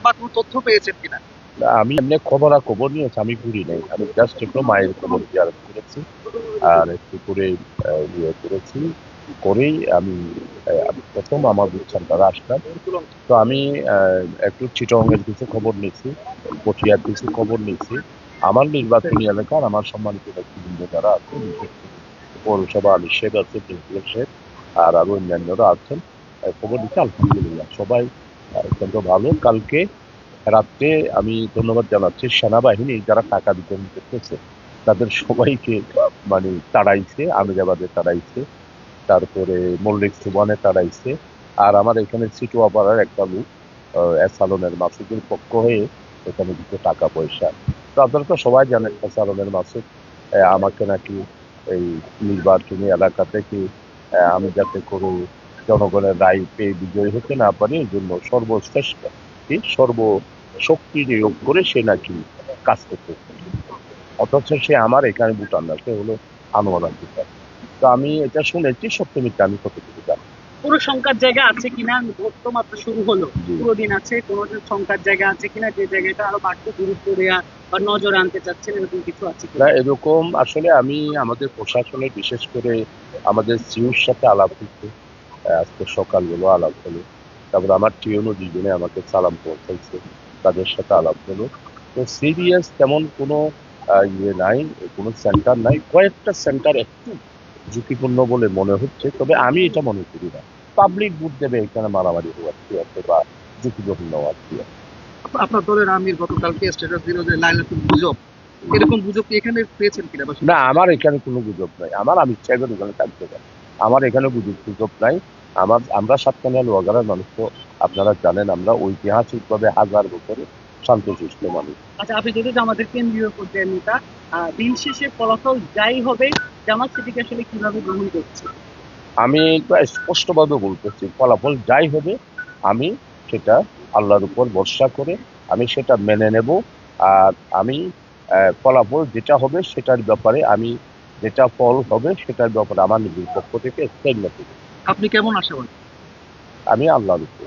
বা কোনো তথ্য পেয়েছেন কিনা? না, আমি এমনি খবর নিয়েছি, আমি ঘুরি নাই। আমি জাস্ট একটু মায়ের খবর জিয়ারত করেছি আর একটু করে ইয়ে করেছি। করেই আমি আমি প্রথম আমার বুচ্ছানটারা আসলাম। তো আমি একটু চিটংয়ের কিছু খবর নিয়েছি, পটিয়ার কিছু খবর নিয়েছি। আমার নির্বাচনী এলাকার আমার সম্মানিত ব্যক্তিবৃন্দ যারা আছে, বিশেষ করে পৌরসভা আলী শেখ আছে, প্রিন্সিপাল শেখ আর আরো অন্যান্যরা আছেন। খবর দিচ্ছে আলহামদুলিল্লাহ সবাই অত্যন্ত ভালো। কালকে রাত্রে আমি ধন্যবাদ জানাচ্ছি সেনাবাহিনী যারা টাকা বিতরণ করতেছে তাদের সবাইকে মানে তাড়াইছে, আমিরাবাদে তাড়াইছে, তারপরে মল্লিক সুবহানে তাড়াইছে। আর আমার এখানে সিটুয়া পাড়ার একটা লোক এসালনের মাসুদের পক্ষ হয়ে এখানে কিছু টাকা পয়সা। তো আপনারা তো সবাই জানেন এসালনের মাসুদ আমাকে নাকি এই নির্বাচনী এলাকা থেকে আমি যাতে করে জনগণের রায় পেয়ে বিজয়ী হতে না পারি এই জন্য সর্বশ্রেষ্ঠ সর্বশক্তি নিয়োগ করে সে নাকি কাজ করতে, অথচ সে আমার এখানে ভুটান না, সে হলো আনোয়ার ভুটান। তো আমি এটা শুনেছি, সত্য মিথ্যা আমি কতটুকু জানি। পুরো সংখ্যার জায়গা আছে কিনা? ভোট তো মাত্র শুরু হলো, জি। পুরো দিন আছে, কোনো সংখ্যার জায়গা আছে কিনা, যে জায়গাটা আরো বাড়তি গুরুত্ব দেওয়া বা নজরে আনতে চাচ্ছেন, এরকম কিছু আছে না, কিনা? এরকম আসলে আমি আমাদের প্রশাসনের বিশেষ করে আমাদের সিইউর সাথে আলাপ হচ্ছে, আজকে সকালবেলা আলাপ হলো। তারপর আমার টিউনও দুজনে আমাকে সালাম পৌঁছাইছে, তাদের সাথে আলাপ হলো। তো সিরিয়াস তেমন কোনো ইয়ে নাই, কোনো সেন্টার নাই। কয়েকটা সেন্টার একটু ঝুঁকিপূর্ণ বলে মনে হচ্ছে, তবে আমি এটা মনে করি না পাবলিক ভোট দেবে এখানে মারামারি হওয়ার কি আছে বা ঝুঁকিপূর্ণ হওয়ার কি আছে। আপনার দলের আমির গতকালকে স্ট্যাটাস দিল যে লাইলাতুল গুজব, এরকম গুজব কি এখানে পেয়েছেন কিনা? না, আমার এখানে কোনো গুজব নাই। আমার আমির সাহেবের ওখানে থাকতে পারে, আমার এখানে গুজব নাই। আমরা সাতকানিয়া লোহাগাড়ার মানুষ তো আপনারা জানেন, আমরা ঐতিহাসিকভাবে হাজার বছরে শান্তশিষ্ট মানুষ। আচ্ছা, আপনি যদি আমাদের কেন্দ্রীয় পর্যায়ের নেতা, দিন শেষে ফলাফল যাই হবে, জামাত সেটিকে আসলে কিভাবে গ্রহণ করছে? আমি তো স্পষ্টভাবে বলতেছি, ফলাফল যাই হবে আমি সেটা আল্লাহর উপর ভরসা করে আমি সেটা মেনে নেব। আর আমি ফলাফল যেটা হবে সেটার ব্যাপারে আমি যেটা ফল হবে সেটার ব্যাপারে আমার নিজের পক্ষ থেকে স্টেটমেন্ট দেব। আপনি কেমন আশাবাদী? আমি আল্লাহর উপর